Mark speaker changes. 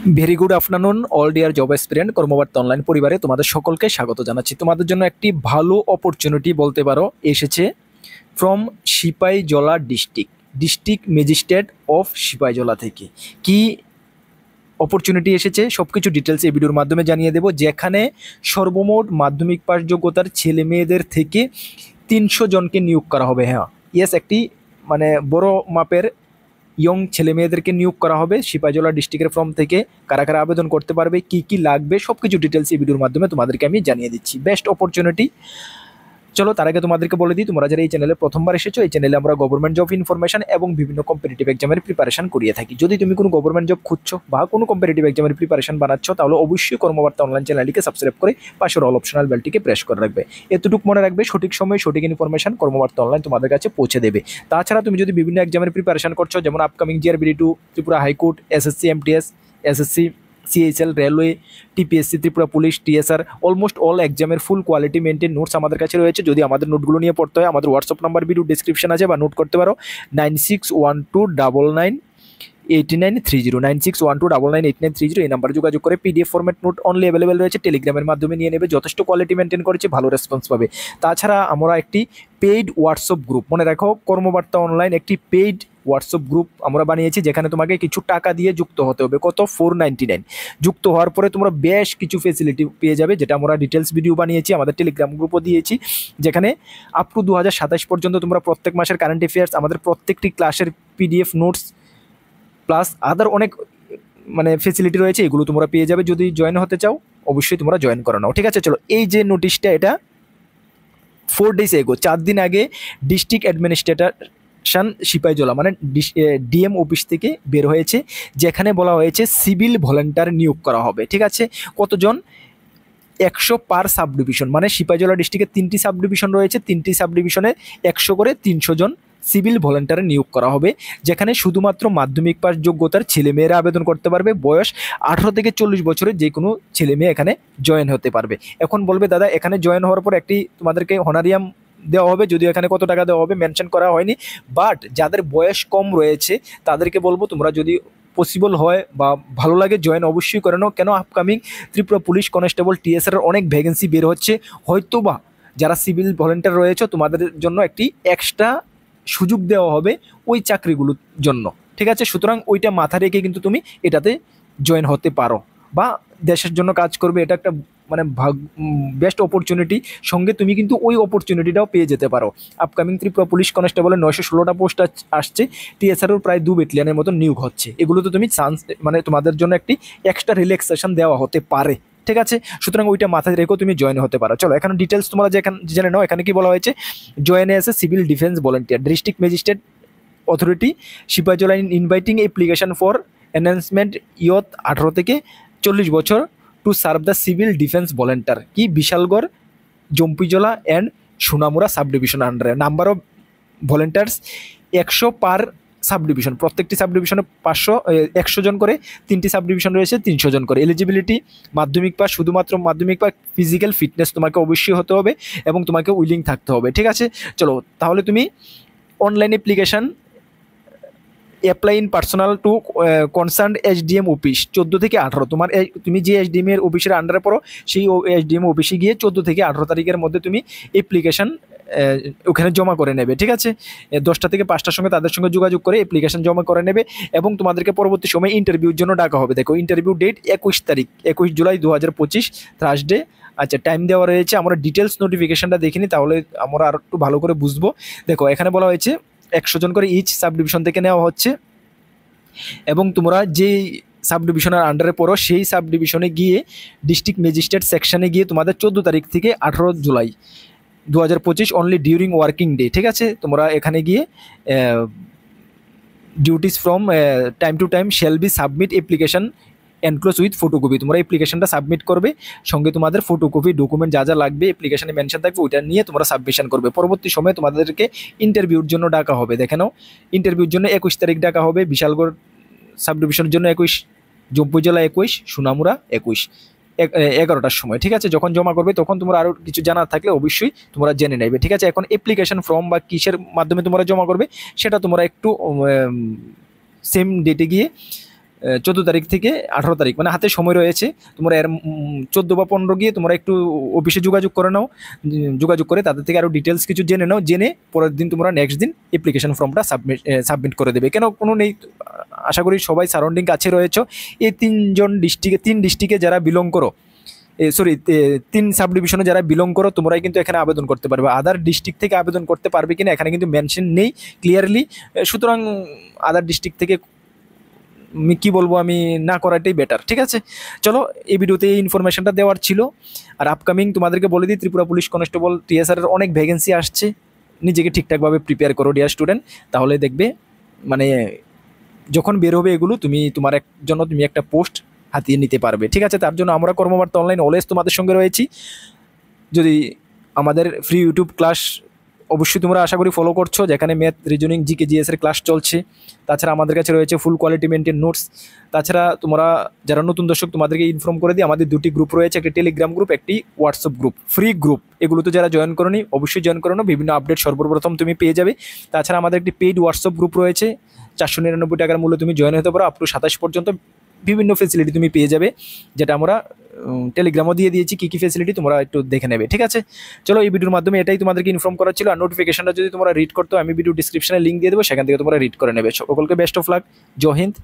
Speaker 1: Very good afternoon all dear job experienced Karmabarta online পরিবারে তোমাদের সকলকে স্বাগত জানাচ্ছি। তোমাদের জন্য একটি ভালো অপরচুনিটি বলতে পারো এসেছে from Sipahijala district magistrate of Sipahijala থেকে। কি অপরচুনিটি এসেছে সব কিছু ডিটেলস এই ভিডিওর মাধ্যমে জানিয়ে দেবো, যেখানে সর্বমোট মাধ্যমিক পাস যোগ্যতার ছেলে মেয়েদের থেকে 300 জনকে নিয়োগ করা হবে। হ্যাঁ ইয়েস, একটি বড় মাপের ইয়ং ছেলে মেয়েদেরকে নিয়োগ করা হবে সিপাহীজলা ডিস্ট্রিক্টের ফর্ম থেকে। কারা কারা আবেদন করতে পারবে, কি কি লাগবে, সব কিছু ডিটেলস এই ভিডিওর মাধ্যমে তোমাদেরকে আমি জানিয়ে দিচ্ছি। Best opportunity. চলো তার আগে তোমাদেরকে বলে দিই, তোমরা যারা এই চ্যানেলে প্রথমবার এসেছো, এই চ্যানেলে আমরা গভর্নমেন্ট জব ইনফরমেশন এবং বিভিন্ন কম্পিটিটিভ এক্সামের প্রিপারেশন করিয়ে থাকি। যদি তুমি কোনো গভর্নমেন্ট জব খুঁজছো বা কোনো কম্পিটিটিভ এক্সামের প্রিপারেশন বানাচ্ছ, তাহলে অবশ্যই কর্মবার্তা অনলাইন চ্যানেলটিকে সাবস্ক্রাইব করে পাশের অল অপশনাল বেলটিকে প্রেস করে রাখবে। এতটুকু মনে রাখবে, সঠিক সময়ে সঠিক ইনফরমেশন কর্মবার্তা অনলাইন তোমাদের কাছে পৌঁছে দেবে। তাছাড়া তুমি যদি বিভিন্ন এক্সামের প্রিপারেশন করছো, যেমন upcoming JRBT 2, Tripura high court, SSC MTS, SSC CHL, railway, TPSC, Tripura police, TSR, almost all এক্সামের ফুল কোয়ালিটি মেনটেন নোটস আমাদের কাছে রয়েছে। যদি আমাদের নোটগুলো নিয়ে পড়তে হয়, আমাদের হোয়াটসঅ্যাপ নাম্বার ভিডিও ডিসক্রিপশন আছে, বা নোট করতে পারো 9612998930, 9612998930। এই নাম্বারে যোগাযোগ করে PDF format note only available রয়েছে, টেলিগ্রামের মাধ্যমে নিয়ে নেবে। যথেষ্ট কোয়ালিটি মেনটেন করেছে, ভালো রেসপন্স পাবে। তাছাড়া আমরা একটি পেইড হোয়াটসঅ্যাপ গ্রুপ, মনে রাখো কর্মবার্তা অনলাইন একটি পেইড হোয়াটসঅ্যাপ গ্রুপ আমরা বানিয়েছি, যেখানে তোমাকে কিছু টাকা দিয়ে যুক্ত হতে হবে। কত? 499। যুক্ত হওয়ার পরে তোমরা বেশ কিছু ফেসিলিটি পেয়ে যাবে, যেটা আমরা ডিটেলস ভিডিও বানিয়েছি, আমাদের টেলিগ্রাম গ্রুপও দিয়েছি, যেখানে আপ টু 2027 পর্যন্ত তোমরা প্রত্যেক মাসের কারেন্ট অ্যাফেয়ার্স, আমাদের প্রত্যেকটি ক্লাসের পিডিএফ নোটস প্লাস আদার অনেক ফেসিলিটি রয়েছে, এগুলো তোমরা পেয়ে যাবে। যদি জয়েন হতে চাও অবশ্যই তোমরা জয়েন করে নাও, ঠিক আছে? চলো, এই যে নোটিশটা, এটা 4 days এগো, 4 দিন আগে district administration Sipahijala DM office থেকে বের হয়েছে, যেখানে বলা হয়েছে সিভিল ভলেন্টিয়ার নিয়োগ করা হবে। ঠিক আছে? কতজন? 100 পার সাব ডিভিশন, সিপাহীজলা ডিস্ট্রিক্টে 3টি সাব ডিভিশন রয়েছে, 3টি সাব ডিভিশনে 100 করে 300 জন সিভিল ভলেন্টিয়ার নিয়োগ করা হবে, যেখানে শুধুমাত্র মাধ্যমিক পাস যোগ্যতার ছেলেমেয়েরা আবেদন করতে পারবে। বয়স 18 থেকে 40 বছরের যে কোনো ছেলে মেয়ে এখানে জয়েন হতে পারবে। এখন বলবে দাদা, এখানে জয়েন হওয়ার পর একটি তোমাদেরকে হনারিয়াম দেওয়া হবে, যদিও এখানে কত টাকা দেওয়া হবে মেনশন করা হয়নি, বাট যাদের বয়স কম রয়েছে তাদেরকে বলবো তোমরা যদি পসিবল হয় বা ভালো লাগে জয়েন অবশ্যই করে নাও। কেন? Upcoming Tripura police constable, TSR অনেক ভ্যাকেন্সি বের হচ্ছে, হয়তোবা যারা সিভিল ভলেন্টিয়ার রয়েছে তোমাদের জন্য একটি এক্সট্রা সুযোগ দেওয়া হবে ওই চাকরিগুলোর জন্য। ঠিক আছে? সুতরাং ওইটা মাথা রেখে কিন্তু তুমি এটাতে জয়েন হতে পারো, বা দেশের জন্য কাজ করবে, এটা একটা বেস্ট অপরচুনিটি। সঙ্গে তুমি কিন্তু ওই অপরচুনিটিটাও পেয়ে যেতে পারো। আপকামিং ত্রিপুরা পুলিশ কনস্টেবলের 916টা পোস্ট আসছে, টিএসআরও প্রায় 2 ব্যাটালিয়নের মতো নিয়োগ হচ্ছে। এগুলোতে তুমি চান্স তোমাদের জন্য একটি এক্সট্রা রিল্যাক্সেশন দেওয়া হতে পারে। ঠিক আছে? সুতরাং ওইটা মাথায় রেখেও তুমি জয়েন হতে পারো। চলো, এখানে ডিটেলস তোমরা জেনে নাও। এখানে কি বলা হয়েছে? Join as a civil defence volunteer, district magistrate authority Sepahijala inviting application for enhancement ইয়ত 18 থেকে 40 বছর to serve the civil defence volunteer. কি? Bishalgarh, Jampuijala and Sonamura sub division আন্ডারে। Number of volunteers 100 per sub division, প্রত্যেকটি সাব ডিভিশনে 100 জন করে, 3টি সাব ডিভিশন রয়েছে 300 জন করে। এলিজিবিলিটি মাধ্যমিক পাস, শুধুমাত্র মাধ্যমিক পাস। ফিজিক্যাল ফিটনেস তোমাকে অবশ্যই হতে হবে এবং তোমাকে উইলিং থাকতে হবে। ঠিক আছে? চলো, তাহলে তুমি online application apply in personal to concern SDM office 14 থেকে 18। তুমি যে এসডিএম এর অফিসের আন্ডারে পড়ো, সেই এসডিএম অফিসে গিয়ে 14 থেকে 18 তারিখের মধ্যে তুমি অ্যাপ্লিকেশন ওখানে জমা করে নেবে। ঠিক আছে? 10টা থেকে 5টার সঙ্গে তাদের সঙ্গে যোগাযোগ করে অ্যাপ্লিকেশন জমা করে নেবে, এবং তোমাদেরকে পরবর্তী সময় ইন্টারভিউর জন্য ডাকা হবে। দেখো, ইন্টারভিউ ডেট 21 তারিখ, 21 জুলাই 2025, থার্সডে। আচ্ছা, টাইম দেওয়া রয়েছে। আমরা ডিটেলস নোটিফিকেশনটা দেখিনি, তাহলে আমরা আর একটু ভালো করে বুঝবো। দেখো, এখানে বলা হয়েছে 100 জন করে ইচ সাব ডিভিশন থেকে নেওয়া হচ্ছে, এবং তোমরা যেই সাব ডিভিশনের আন্ডারে পড়ো সেই সাব ডিভিশনে গিয়ে ডিস্ট্রিক্ট ম্যাজিস্ট্রেট সেকশনে গিয়ে তোমাদের 14 তারিখ থেকে 18 July 2025 only during working day. ঠিক আছে? তোমরা এখানে গিয়ে duties from time to time shall be submit application enclose with photocopy. তোমরা অ্যাপ্লিকেশনটা সাবমিট করবে, সঙ্গে তোমাদের ফটোকপি ডকুমেন্ট যা যা লাগবে অ্যাপ্লিকেশনে মেনশন থাকবে, ওইটা নিয়ে তোমরা সাবমিশন করবে। পরবর্তী সময়ে তোমাদেরকে ইন্টারভিউর জন্য ডাকা হবে। দেখে নাও, ইন্টারভিউর জন্য 21 তারিখ ডাকা হবে। বিশালগড় সাব ডিভিশনের জন্য 21, জম্পুজলা 21, সোনামুড়া 21, 11টার সময়। ঠিক আছে? যখন জমা করবে তখন তোমরা আরও কিছু জানার থাকলে অবশ্যই তোমরা জেনে নেবে। ঠিক আছে? এখন অ্যাপ্লিকেশন ফর্ম বা কিসের মাধ্যমে তোমরা জমা করবে সেটা তোমরা একটু সেম ডেটে গিয়ে 14 তারিখ থেকে 18 তারিখ, মানে হাতে সময় রয়েছে। তোমরা এর 14 বা 15 গিয়ে তোমরা একটু অফিসে যোগাযোগ করে নাও, যোগাযোগ করে তাদের থেকে আরও ডিটেলস কিছু জেনে নাও, জেনে পরের দিন তোমরা নেক্সট দিন অ্যাপ্লিকেশন ফর্মটা সাবমিট করে দেবে। কেন কোনো নেই, আশা করি সবাই সারাউন্ডিং কাছে রয়েছে। এই 3 ডিস্ট্রিক্টে যারা বিলং করো, সরি 3 সাব ডিভিশনে যারা বিলং করো, তোমরাই কিন্তু এখানে আবেদন করতে পারবে। আদার ডিস্ট্রিক্ট থেকে আবেদন করতে পারবে কিনা এখানে কিন্তু মেনশন নেই ক্লিয়ারলি। সুতরাং আদার ডিস্ট্রিক্ট থেকে কি বলবো আমি, না করাটাই বেটার। ঠিক আছে, চলো এই ভিডিওতে এই ইনফরমেশনটা দেওয়ার ছিল। আর আপকামিং তোমাদেরকে বলে দিই, ত্রিপুরা পুলিশ কনস্টেবল টিএসআর এর অনেক ভ্যাকেন্সি আসছে। নিজেকে ঠিকঠাকভাবে প্রিপেয়ার করো ডিয়ার স্টুডেন্ট, তাহলে দেখবে মানে যখন বের হবে এগুলো তোমার জন্য তুমি একটা পোস্ট হাতিয়ে নিতে পারবে। ঠিক আছে, তার জন্য আমরা কর্মবার্তা অনলাইন অলওয়েজ তোমাদের সঙ্গে রয়েছি। যদি আমাদের ফ্রি ইউটিউব ক্লাস অবশ্যই তোমরা আশা করি ফলো করছো, যেখানে ম্যাথ, রিজনিং, জিকে, জিএস এর ক্লাস চলছে। তাছাড়া আমাদের কাছে রয়েছে ফুল কোয়ালিটি মেনটেন নোটস। তাছাড়া তোমরা যারা নতুন দর্শক, তোমাদেরকে ইনফর্ম করে দিই, আমাদের 2টি গ্রুপ রয়েছে, একটি টেলিগ্রাম গ্রুপ, একটি হোয়াটসঅ্যাপ গ্রুপ, ফ্রি গ্রুপ। এগুলোতে যারা জয়েন করোনি অবশ্যই জয়েন করো, বিভিন্ন আপডেট সর্বপ্রথম তুমি পেয়ে যাবে। তাছাড়া আমাদের একটি পেইড হোয়াটসঅ্যাপ গ্রুপ রয়েছে, 499 টাকার মূল্যে তুমি জয়েন হতে পারো। আপ টু 27 পর্যন্ত বিভিন্ন ফেসিলিটি তুমি পেয়ে যাবে, যেটা আমরা টেলিগ্রামও দিয়ে দিয়েছি। কী কী ফেসিলিটি তোমরা একটু দেখে নেবে। ঠিক আছে, চলো এই ভিডিওর মাধ্যমে এটাই তোমাদেরকে ইনফর্ম করা ছিল। আর নোটিফিকেশনটা যদি তোমরা রিড করতে, আমি ভিডিও ডিসক্রিপশনে লিঙ্ক দিয়ে দেবো, সেখান থেকে তোমরা রিড করে নেবে। সকলকে বেস্ট অফ লাক, জয় হিন্দ।